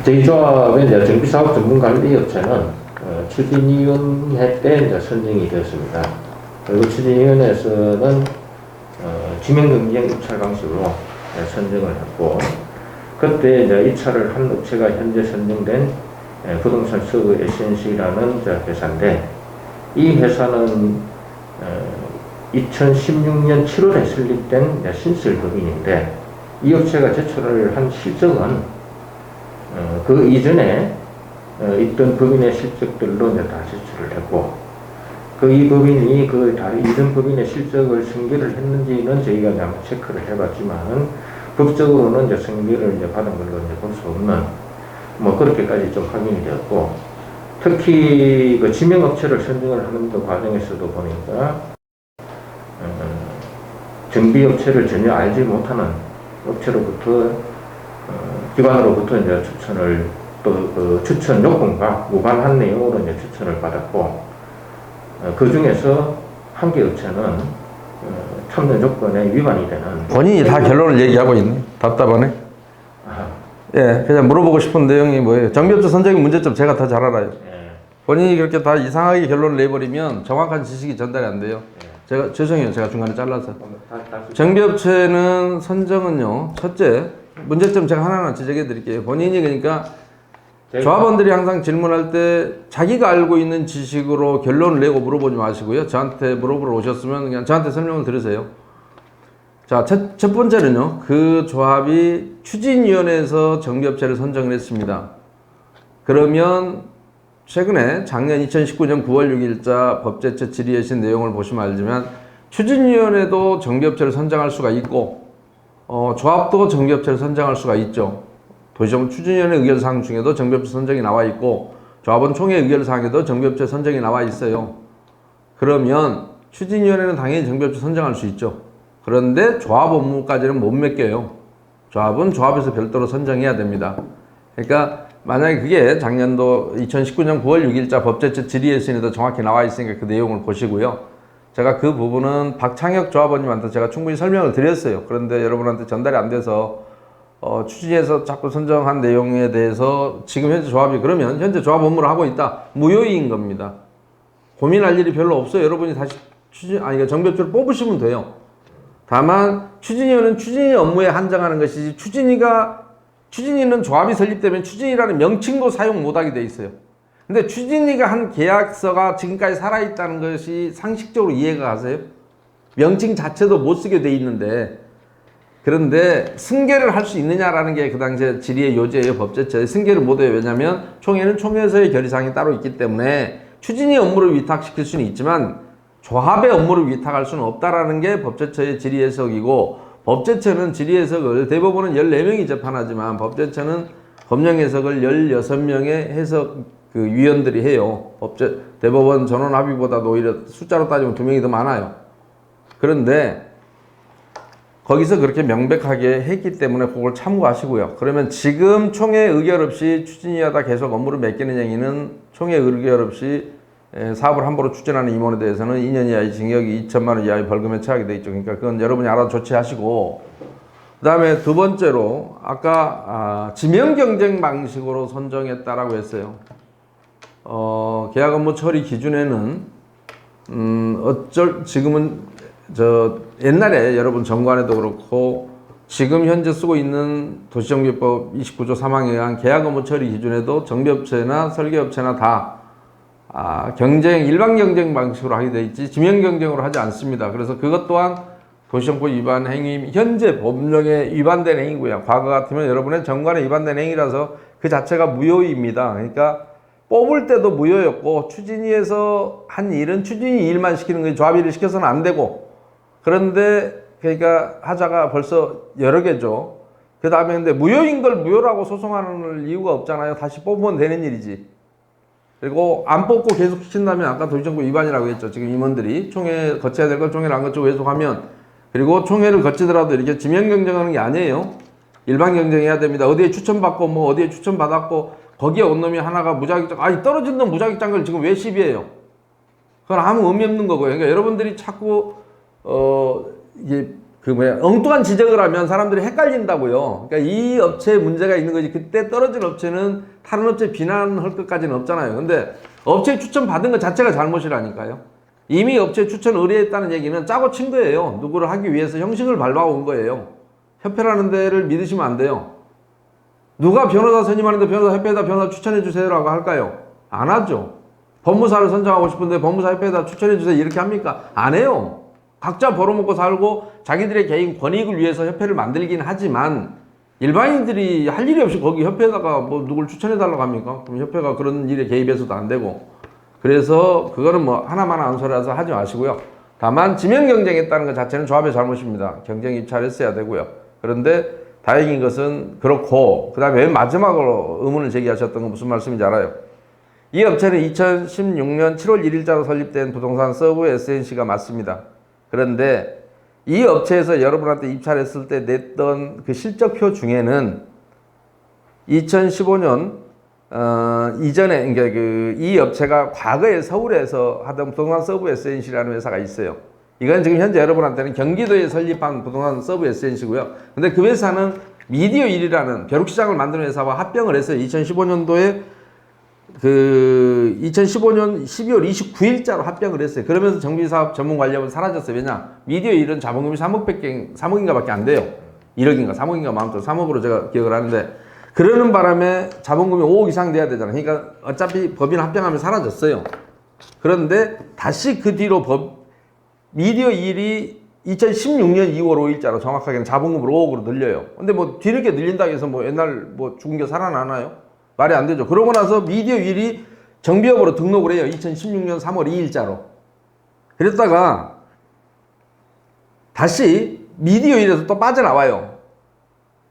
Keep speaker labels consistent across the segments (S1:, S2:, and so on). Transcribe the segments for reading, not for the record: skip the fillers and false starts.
S1: 저희 조합의 이제 정비사업 전문관리업체는 추진위원회 때 이제 선정이 되었습니다. 그리고 추진위원회에서는 지명경쟁 입찰 방식으로 선정을 했고, 그때 이제 입찰을 한 업체가 현재 선정된 부동산 서브 SNC라는 회사인데, 이 회사는 2016년 7월에 설립된 신설법인인데, 이 업체가 제출을 한 실적은 그 이전에 있던 법인의 실적들로 이제 다 제출을 했고, 이 법인이 이전 법인의 실적을 승계를 했는지는 저희가 이제 한번 체크를 해봤지만, 법적으로는 이제 승계를 이제 받은 걸로 이제 볼 수 없는, 그렇게까지 좀 확인이 되었고, 특히 그 지명업체를 선정을 하는 그 과정에서도 보니까, 정비업체를 전혀 알지 못하는 업체로부터, 기관으로부터 이제 추천을, 또 추천 요건과 무관한 내용으로 이제 추천을 받았고, 그 중에서 한 개 업체는 참여 조건에 위반이 되는.
S2: 본인이 다 결론을 얘기하고 있네. 답답하네. 예, 그냥 물어보고 싶은 내용이 뭐예요? 정비업체 선정의 문제점 제가 더 잘 알아요.
S1: 예.
S2: 본인이 그렇게 다 이상하게 결론을 내버리면 정확한 지식이 전달이 안 돼요. 제가 죄송해요. 제가 중간에 잘라서. 정비업체는 선정은요. 첫째, 문제점 제가 하나하나 지적해 드릴게요. 본인이 그러니까 조합원들이 항상 질문할 때 자기가 알고 있는 지식으로 결론을 내고 물어보지 마시고요. 저한테 물어보러 오셨으면 그냥 저한테 설명을 들으세요. 자, 첫 번째는요. 그 조합이 추진위원회에서 정비업체를 선정을 했습니다. 그러면 최근에 작년 2019년 9월 6일자 법제처 질의하신 내용을 보시면 알지만 추진위원회도 정비업체를 선정할 수가 있고 조합도 정비업체를 선정할 수가 있죠. 도시정비 추진위원회 의결사항 중에도 정비업체 선정이 나와 있고 조합원 총회 의결사항에도 정비업체 선정이 나와 있어요. 그러면 추진위원회는 당연히 정비업체 선정할 수 있죠. 그런데 조합 업무까지는 못 맡겨요. 조합은 조합에서 별도로 선정해야 됩니다. 그러니까 만약에 그게 작년도 2019년 9월 6일자 법제처 질의에서도 정확히 나와 있으니까 그 내용을 보시고요. 제가 그 부분은 박창혁 조합원님한테 제가 충분히 설명을 드렸어요. 그런데 여러분한테 전달이 안 돼서 추진위에서 자꾸 선정한 내용에 대해서 지금 현재 조합이 그러면 현재 조합 업무를 하고 있다. 무효인 겁니다. 고민할 일이 별로 없어요. 여러분이 다시 정비업체를 뽑으시면 돼요. 다만 추진위원회는 추진위 업무에 한정하는 것이지 추진위는 조합이 설립되면 추진위라는 명칭도 사용 못하게 돼 있어요. 근데 추진위가 한 계약서가 지금까지 살아있다는 것이 상식적으로 이해가 가세요? 명칭 자체도 못 쓰게 돼 있는데, 그런데 승계를 할 수 있느냐라는 게 그 당시에 질의의 요지예요. 법제처에 승계를 못해요. 왜냐하면 총회는 총회에서의 결의사항이 따로 있기 때문에 추진위 업무를 위탁시킬 수는 있지만 조합의 업무를 위탁할 수는 없다라는 게 법제처의 질의 해석이고, 법제처는 질의 해석을 대법원은 14명이 재판하지만 법제처는 법령 해석을 16명의 해석 위원들이 해요. 대법원 전원 합의보다도 오히려 숫자로 따지면 2명이 더 많아요. 그런데 거기서 그렇게 명백하게 했기 때문에 그걸 참고하시고요. 그러면 지금 총회 의결 없이 추진위하다 계속 업무를 맡기는 행위는 총회 의결 없이 사업을 함부로 추진하는 임원에 대해서는 2년 이하의 징역이 2천만 원 이하의 벌금에 처하게 돼 있죠. 그러니까 그건 여러분이 알아서 조치하시고, 그 다음에 두 번째로 아까 지명 경쟁 방식으로 선정했다라고 했어요. 계약 업무 처리 기준에는 지금은 옛날에 여러분 정관에도 그렇고 지금 현재 쓰고 있는 도시정비법 29조 3항에 의한 계약 업무 처리 기준에도 정비업체나 설계업체나 다 일반 경쟁 방식으로 하게 돼 있지 지명 경쟁으로 하지 않습니다. 그래서 그것 또한 도시정법 위반 행위, 현재 법령에 위반된 행위고요. 과거 같으면 여러분의 정관에 위반된 행위라서 그 자체가 무효입니다. 그러니까 뽑을 때도 무효였고, 추진위에서 한 일은 추진위 일만 시키는 거예요. 조합 일을 시켜서는 안 되고. 그런데 그러니까 하자가 벌써 여러 개죠. 그 다음에 근데 무효인 걸 무효라고 소송하는 이유가 없잖아요. 다시 뽑으면 되는 일이지. 그리고 안 뽑고 계속 시킨다면 아까 도시정법 위반이라고 했죠. 지금 임원들이 총회 거쳐야 될 걸 총회를 안 거치고 계속하면, 그리고 총회를 거치더라도 이렇게 지명 경쟁하는 게 아니에요. 일반 경쟁해야 됩니다. 어디에 추천받고 어디에 추천받았고 거기에 온 놈이 하나가 무작위장, 떨어진 놈 무작위장 걸 지금 왜 시비해요? 그건 아무 의미 없는 거고요. 그러니까 여러분들이 자꾸 이게 그 뭐야 엉뚱한 지적을 하면 사람들이 헷갈린다고요. 그러니까 이 업체에 문제가 있는 거지. 그때 떨어진 업체는 다른 업체 비난할 것까지는 없잖아요. 근데 업체 추천 받은 것 자체가 잘못이라니까요. 이미 업체 추천 의뢰했다는 얘기는 짜고 친 거예요. 누구를 하기 위해서 형식을 밟아온 거예요. 협회라는 데를 믿으시면 안 돼요. 누가 변호사 선임하는데 변호사 협회에다 변호사 추천해 주세요라고 할까요? 안 하죠. 법무사를 선정하고 싶은데 법무사 협회에다 추천해 주세요 이렇게 합니까? 안 해요. 각자 벌어먹고 살고 자기들의 개인 권익을 위해서 협회를 만들긴 하지만 일반인들이 할 일이 없이 거기 협회에다가 뭐 누굴 추천해 달라고 합니까? 그럼 협회가 그런 일에 개입해서도 안 되고. 그래서 그거는 뭐 하나만 안 소리라서 하지 마시고요. 다만 지명 경쟁했다는 것 자체는 조합의 잘못입니다. 경쟁 입찰했어야 되고요. 그런데 다행인 것은 그렇고, 그 다음에 맨 마지막으로 의문을 제기하셨던 건 무슨 말씀인지 알아요? 이 업체는 2016년 7월 1일자로 설립된 부동산 서브 SNC가 맞습니다. 그런데 이 업체에서 여러분한테 입찰했을 때 냈던 그 실적표 중에는 2015년 이전에 그러니까 이 업체가 과거에 서울에서 하던 부동산 서브 SNC라는 회사가 있어요. 이건 지금 현재 여러분한테는 경기도에 설립한 부동산 서브 SNC고요. 근데 그 회사는 미디어1이라는 벼룩시장을 만드는 회사와 합병을 했어요. 2015년도에 2015년 12월 29일자로 합병을 했어요. 그러면서 정비사업 전문관리업은 사라졌어요. 왜냐? 미디어1은 자본금이 3억인가 밖에 안 돼요. 1억인가 3억인가 마음껏 3억으로 제가 기억을 하는데, 그러는 바람에 자본금이 5억 이상 돼야 되잖아요. 그러니까 어차피 법인 합병하면 사라졌어요. 그런데 다시 그 뒤로 미디어1이 2016년 2월 5일자로 정확하게는 자본금을 5억으로 늘려요. 근데 뭐 뒤늦게 늘린다고 해서 뭐 옛날 뭐 죽은 게 살아나나요? 말이 안 되죠. 그러고 나서 미디어1이 정비업으로 등록을 해요. 2016년 3월 2일자로. 그랬다가 다시 미디어1에서 또 빠져나와요.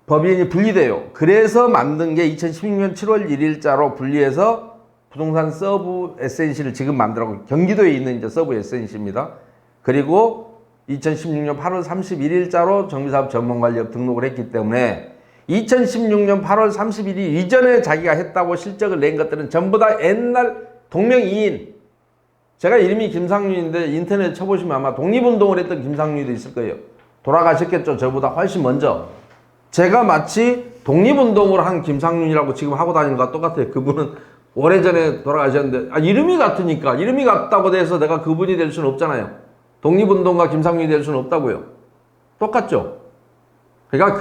S2: 법인이 분리돼요. 그래서 만든 게 2016년 7월 1일자로 분리해서 부동산 서브 SNC를 지금 만들고 경기도에 있는 이제 서브 SNC입니다. 그리고 2016년 8월 31일자로 정비사업 전문관리업 등록을 했기 때문에 2016년 8월 31일 이전에 자기가 했다고 실적을 낸 것들은 전부 다 옛날 동명이인. 제가 이름이 김상윤인데 인터넷 쳐보시면 아마 독립운동을 했던 김상윤도 있을 거예요. 돌아가셨겠죠. 저보다 훨씬 먼저. 제가 마치 독립운동을 한 김상윤이라고 지금 하고 다니는 것과 똑같아요. 그분은 오래전에 돌아가셨는데 이름이 같으니까, 이름이 같다고 해서 내가 그분이 될 수는 없잖아요. 독립운동가 김상윤이 될 수는 없다고요. 똑같죠. 그러니까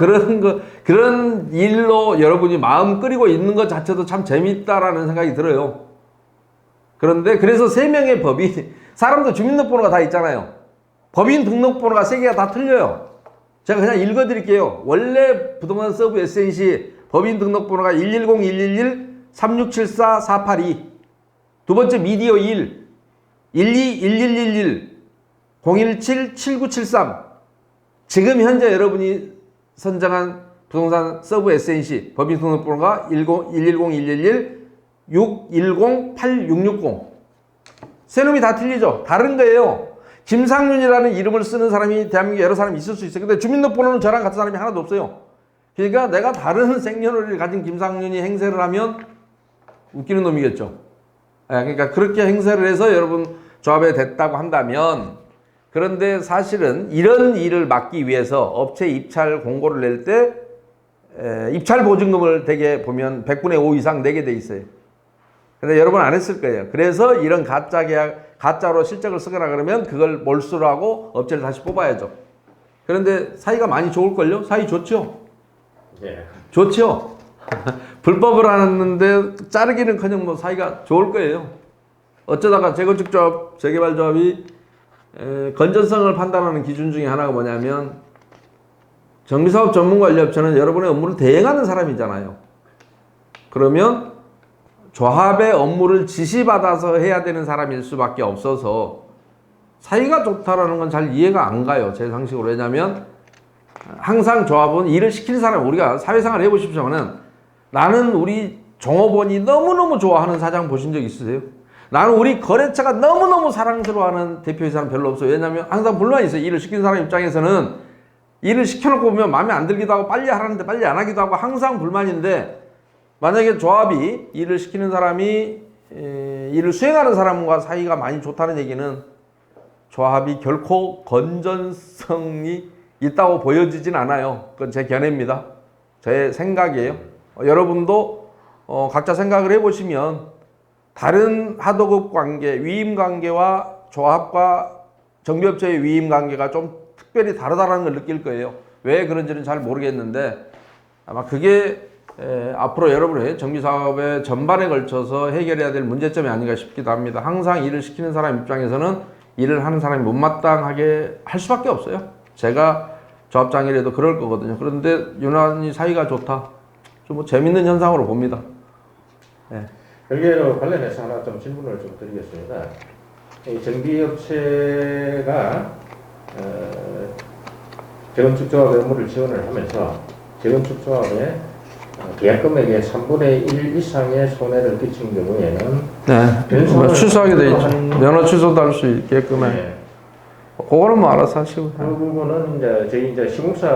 S2: 그런 일로 여러분이 마음 끓이고 있는 것 자체도 참 재밌다라는 생각이 들어요. 그런데 그래서 3명의 법인, 사람도 주민등록번호가 다 있잖아요. 법인 등록번호가 3개가 다 틀려요. 제가 그냥 읽어드릴게요. 원래 부동산 서브 SNC 법인 등록번호가 110-111-3674-482. 두 번째 미디어 1, 12-1111, 017-7973. 지금 현재 여러분이 선정한 부동산 서브 SNC 법인 등록번호가 110-111-610-8660. 세 놈이 다 틀리죠. 다른 거예요. 김상윤이라는 이름을 쓰는 사람이 대한민국에 여러 사람이 있을 수 있어요. 근데 주민등록번호는 저랑 같은 사람이 하나도 없어요. 그러니까 내가 다른 생년월일을 가진 김상윤이 행세를 하면 웃기는 놈이겠죠. 그러니까 그렇게 행세를 해서 여러분 조합에 됐다고 한다면, 그런데 사실은 이런 일을 막기 위해서 업체 입찰 공고를 낼 때 입찰 보증금을 대개 보면 100분의 5 이상 내게 돼 있어요. 근데 여러분 안 했을 거예요. 그래서 이런 가짜 계약, 가짜로 실적을 쓰거나 그러면 그걸 몰수를 하고 업체를 다시 뽑아야죠. 그런데 사이가 많이 좋을걸요? 사이 좋죠?
S1: 예.
S2: 좋죠? 불법을 하는데 자르기는커녕 뭐 사이가 좋을 거예요. 어쩌다가 재건축조합, 재개발조합이 건전성을 판단하는 기준 중에 하나가 뭐냐면, 정비사업 전문관리업체는 여러분의 업무를 대행하는 사람이잖아요. 그러면 조합의 업무를 지시받아서 해야 되는 사람일 수밖에 없어서 사이가 좋다라는 건 잘 이해가 안 가요. 제 상식으로. 왜냐하면 항상 조합은 일을 시키는 사람, 우리가 사회생활 해보십시오는, 나는 우리 종업원이 너무너무 좋아하는 사장 보신 적 있으세요? 나는 우리 거래처가 너무너무 사랑스러워하는 대표이사는 별로 없어요. 왜냐하면 항상 불만이 있어요. 일을 시키는 사람 입장에서는 일을 시켜놓고 보면 마음에 안 들기도 하고 빨리 하라는데 빨리 안 하기도 하고 항상 불만인데, 만약에 조합이 일을 시키는 사람이 일을 수행하는 사람과 사이가 많이 좋다는 얘기는 조합이 결코 건전성이 있다고 보여지진 않아요. 그건 제 견해입니다. 제 생각이에요. 여러분도 각자 생각을 해보시면 다른 하도급 관계, 위임 관계와 조합과 정비업체의 위임 관계가 좀 특별히 다르다는 걸 느낄 거예요. 왜 그런지는 잘 모르겠는데 아마 그게 앞으로 여러분의 정비사업의 전반에 걸쳐서 해결해야 될 문제점이 아닌가 싶기도 합니다. 항상 일을 시키는 사람 입장에서는 일을 하는 사람이 못마땅하게 할 수밖에 없어요. 제가 조합장이라도 그럴 거거든요. 그런데 유난히 사이가 좋다. 좀 뭐 재밌는 현상으로 봅니다. 네.
S1: 여기에 관련해서 하나 좀 질문을 좀 드리겠습니다. 이 정비업체가 재건축조합 업무를 지원을 하면서 재건축조합에 계약 금액의 3분의 1 이상의 손해를 끼친 경우에는
S2: 네, 취소하게 돼 있죠. 면허 취소도 할 수 있게끔 해.
S1: 네.
S2: 그거는 뭐 알아서 하시고.
S1: 그 부분은 저희 시공사.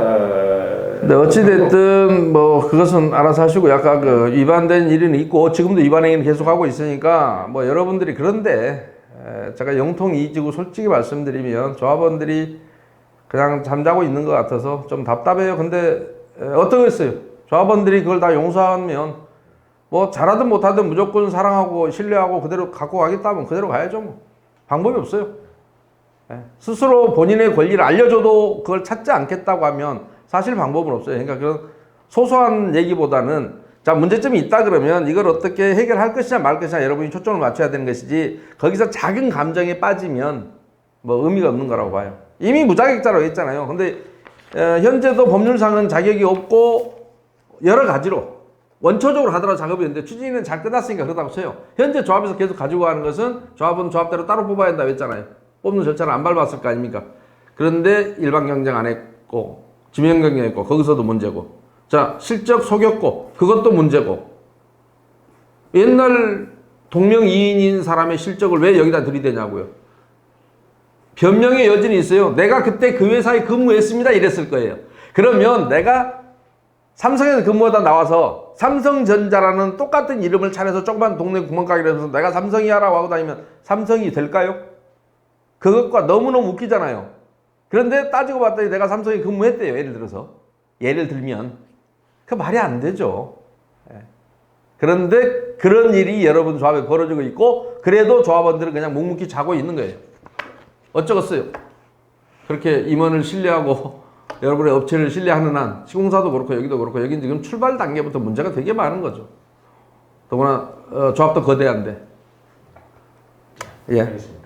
S2: 네, 어찌됐든 뭐 그것은 알아서 하시고, 약간 그 위반된 일은 있고 지금도 위반 행위는 계속하고 있으니까 뭐 여러분들이, 그런데 제가 영통이지고 솔직히 말씀드리면 조합원들이 그냥 잠자고 있는 것 같아서 좀 답답해요. 근데 어떠겠어요? 조합원들이 그걸 다 용서하면 뭐 잘하든 못하든 무조건 사랑하고 신뢰하고 그대로 갖고 가겠다면 그대로 가야죠. 뭐 방법이 없어요. 스스로 본인의 권리를 알려줘도 그걸 찾지 않겠다고 하면 사실 방법은 없어요. 그러니까 그런 소소한 얘기보다는, 자, 문제점이 있다 그러면 이걸 어떻게 해결할 것이냐 말 것이냐 여러분이 초점을 맞춰야 되는 것이지, 거기서 작은 감정에 빠지면 뭐 의미가 없는 거라고 봐요. 이미 무자격자라고 했잖아요. 근데 현재도 법률상은 자격이 없고 여러 가지로 원초적으로 하더라도 작업이 있는데 추진은 잘 끝났으니까 그렇다고 쳐요. 현재 조합에서 계속 가지고 가는 것은 조합은 조합대로 따로 뽑아야 한다고 했잖아요. 뽑는 절차를 안 밟았을 거 아닙니까? 그런데 일반 경쟁 안 했고 지명 경쟁했고 거기서도 문제고, 자, 실적 속였고 그것도 문제고, 옛날 동명이인인 사람의 실적을 왜 여기다 들이대냐고요. 변명의 여지는 있어요. 내가 그때 그 회사에 근무했습니다 이랬을 거예요. 그러면 내가 삼성에서 근무하다 나와서 삼성전자라는 똑같은 이름을 차려서 조그만 동네 구멍가게를 해서 내가 삼성이야라고 하고 다니면 삼성이 될까요? 그것과 너무너무 웃기잖아요. 그런데 따지고 봤더니 내가 삼성에 근무했대요. 예를 들어서. 예를 들면. 그 말이 안 되죠. 그런데 그런 일이 여러분 조합에 벌어지고 있고, 그래도 조합원들은 그냥 묵묵히 자고 있는 거예요. 어쩌겠어요. 그렇게 임원을 신뢰하고 여러분의 업체를 신뢰하는 한, 시공사도 그렇고 여기도 그렇고, 여긴 지금 출발 단계부터 문제가 되게 많은 거죠. 더구나 조합도 거대한데. 예.
S1: 알겠습니다.